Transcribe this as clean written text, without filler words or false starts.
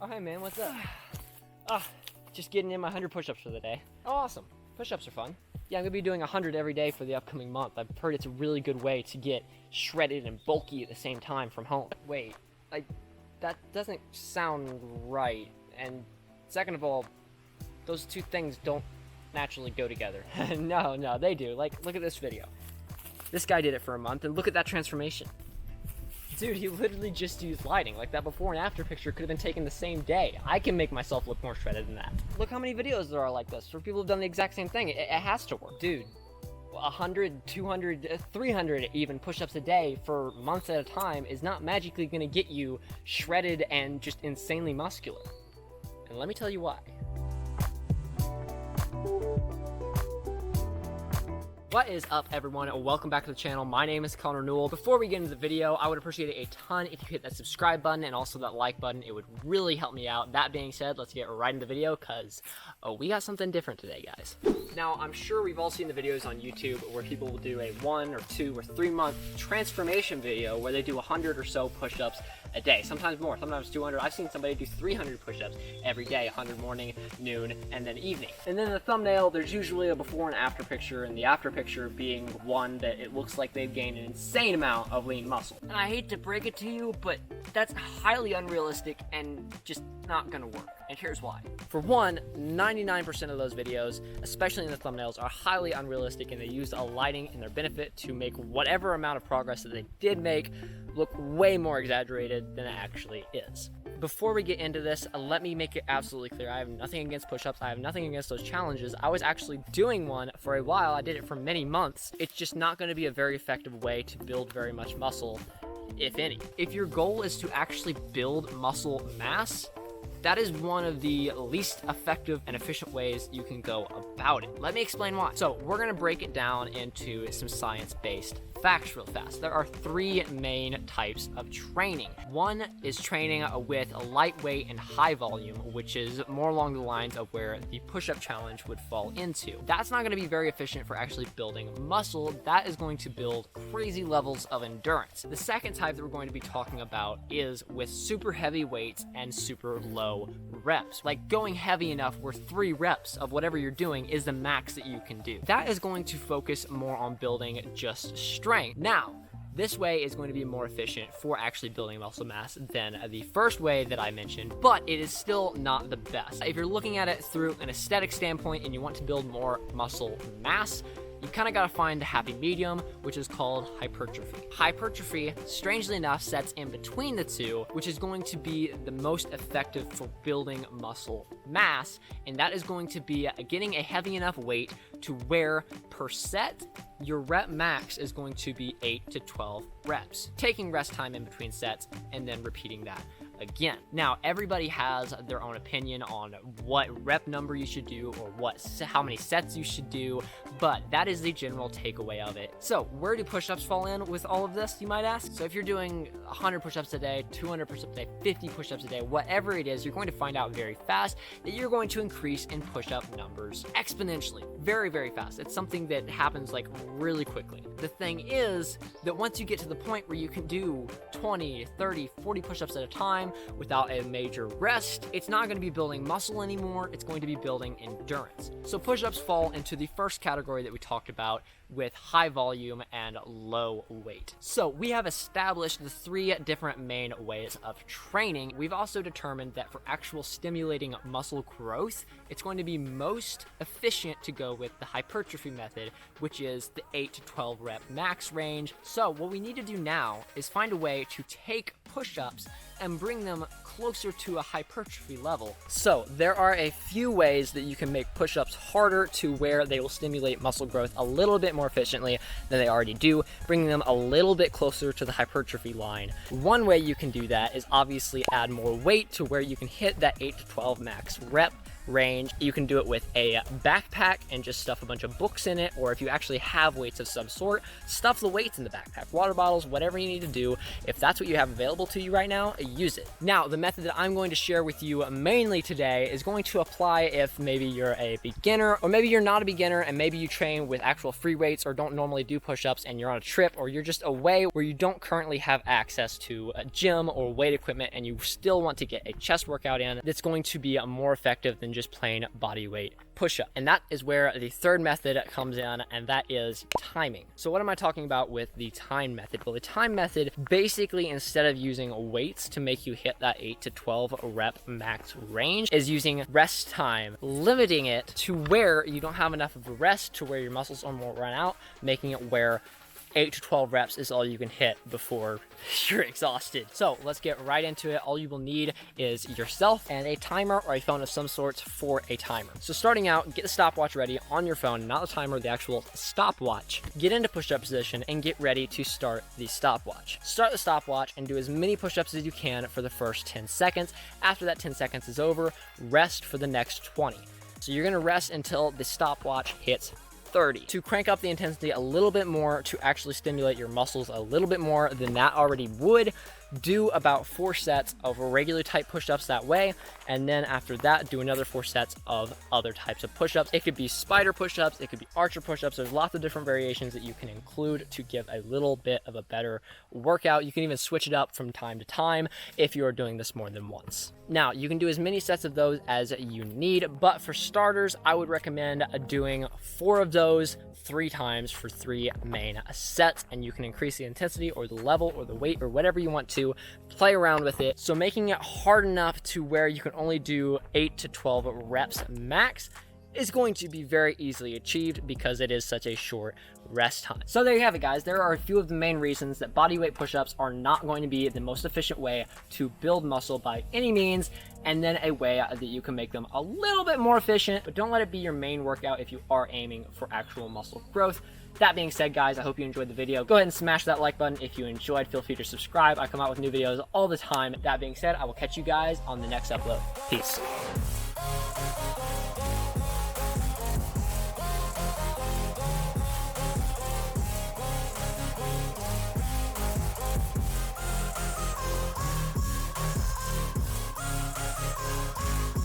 Oh, hey man, what's up? Just getting in my 100 push-ups for the day. Oh, awesome. Push-ups are fun. Yeah, I'm gonna be doing 100 every day for the upcoming month. I've heard it's a really good way to get shredded and bulky at the same time from home. Wait, that doesn't sound right. And second of all, those two things don't naturally go together. No, they do. Like, look at this video. This guy did it for a month, and look at that transformation. Dude, he literally just used lighting. Like, that before and after picture could have been taken the same day. I can make myself look more shredded than that. Look how many videos there are like this for people who've done the exact same thing. It has to work. Dude, 100, 200, 300 even push-ups a day for months at a time is not magically gonna get you shredded and just insanely muscular. And let me tell you why. What is up, everyone? Welcome back to the channel. My name is Connor Newell. Before we get into the video, I would appreciate it a ton if you hit that subscribe button and also that like button. It would really help me out. That being said, let's get right into the video because we got something different today, guys. Now, I'm sure we've all seen the videos on YouTube where people will do a 1 or 2 or 3 month transformation video where they do 100 or so push-ups a day, sometimes more, sometimes 200. I've seen somebody do 300 push-ups every day, 100 morning, noon, and then evening. And then in the thumbnail, there's usually a before and after picture, and the after picture being one that it looks like they've gained an insane amount of lean muscle. And I hate to break it to you, but that's highly unrealistic and just not gonna work. And here's why. For one, 99% of those videos, especially in the thumbnails, are highly unrealistic, and they use a lighting in their benefit to make whatever amount of progress that they did make look way more exaggerated than it actually is. Before we get into this, let me make it absolutely clear. I have nothing against push-ups. I have nothing against those challenges. I was actually doing one for a while. I did it for many months. It's just not going to be a very effective way to build very much muscle, if any. If your goal is to actually build muscle mass, that is one of the least effective and efficient ways you can go about it. Let me explain why. So we're gonna break it down into some science-based facts real fast. There are 3 main types of training. One is training with a lightweight and high volume, which is more along the lines of where the push-up challenge would fall into. That's not gonna be very efficient for actually building muscle. That is going to build crazy levels of endurance. The second type that we're going to be talking about is with super heavy weights and super low reps. Like going heavy enough where 3 reps of whatever you're doing is the max that you can do. That is going to focus more on building just strength. Now, this way is going to be more efficient for actually building muscle mass than the first way that I mentioned, but it is still not the best. If you're looking at it through an aesthetic standpoint and you want to build more muscle mass, you kind of got to find the happy medium, which is called hypertrophy. Hypertrophy, strangely enough, sets in between the two, which is going to be the most effective for building muscle mass, and that is going to be getting a heavy enough weight to where per set, your rep max is going to be 8 to 12 reps, taking rest time in between sets and then repeating that again. Now, everybody has their own opinion on what rep number you should do or how many sets you should do, but that is the general takeaway of it. So where do push-ups fall in with all of this, you might ask? So if you're doing 100 push-ups a day, 200 push-ups a day, 50 push-ups a day, whatever it is, you're going to find out very fast that you're going to increase in push-up numbers exponentially, very, very fast. It's something that happens like really quickly. The thing is that once you get to the point where you can do 20, 30, 40 push-ups at a time without a major rest, it's not going to be building muscle anymore, it's going to be building endurance. So push-ups fall into the first category that we talked about with high volume and low weight. So we have established the 3 different main ways of training. We've also determined that for actual stimulating muscle growth, it's going to be most efficient to go with the hypertrophy method, which is the 8 to 12 rep max range. So what we need to do now is find a way to take push-ups and bring them closer to a hypertrophy level. So there are a few ways that you can make push-ups harder to where they will stimulate muscle growth a little bit more efficiently than they already do, bringing them a little bit closer to the hypertrophy line. One way you can do that is obviously add more weight to where you can hit that 8 to 12 max rep range. You can do it with a backpack and just stuff a bunch of books in it, or if you actually have weights of some sort, stuff the weights in the backpack, water bottles, whatever you need to do. If that's what you have available to you right now, use it. Now, the method that I'm going to share with you mainly today is going to apply if maybe you're a beginner, or maybe you're not a beginner and maybe you train with actual free weights or don't normally do push-ups and you're on a trip, or you're just away where you don't currently have access to a gym or weight equipment and you still want to get a chest workout in that's going to be more effective than just plain body weight push-up. And that is where the third method comes in, and that is timing. So what am I talking about with the time method? Well, the time method, basically instead of using weights to make you hit that 8 to 12 rep max range, is using rest time, limiting it to where you don't have enough of a rest to where your muscles are more run out, making it where 8 to 12 reps is all you can hit before you're exhausted. So let's get right into it. All you will need is yourself and a timer or a phone of some sort for a timer. So starting out, get the stopwatch ready on your phone, not the timer, the actual stopwatch. Get into push-up position and get ready to start the stopwatch. Start the stopwatch and do as many push-ups as you can for the first 10 seconds. After that 10 seconds is over, rest for the next 20. So you're gonna rest until the stopwatch hits 30. To crank up the intensity a little bit more, to actually stimulate your muscles a little bit more than that already would, do about 4 sets of regular type push-ups that way, and then after that do another 4 sets of other types of push-ups. It could be spider push-ups, it could be archer push-ups. There's lots of different variations that you can include to give a little bit of a better workout. You can even switch it up from time to time if you are doing this more than once. Now, you can do as many sets of those as you need, but for starters, I would recommend doing 4 of those 3 times for 3 main sets, and you can increase the intensity or the level or the weight or whatever you want to. Play around with it. So making it hard enough to where you can only do 8 to 12 reps max is going to be very easily achieved because it is such a short rest time. So there you have it, guys. There are a few of the main reasons that bodyweight push-ups are not going to be the most efficient way to build muscle by any means, and then a way that you can make them a little bit more efficient, but don't let it be your main workout if you are aiming for actual muscle growth. That being said, guys, I hope you enjoyed the video. Go ahead and smash that like button if you enjoyed. Feel free to subscribe. I come out with new videos all the time. That being said, I will catch you guys on the next upload. Peace.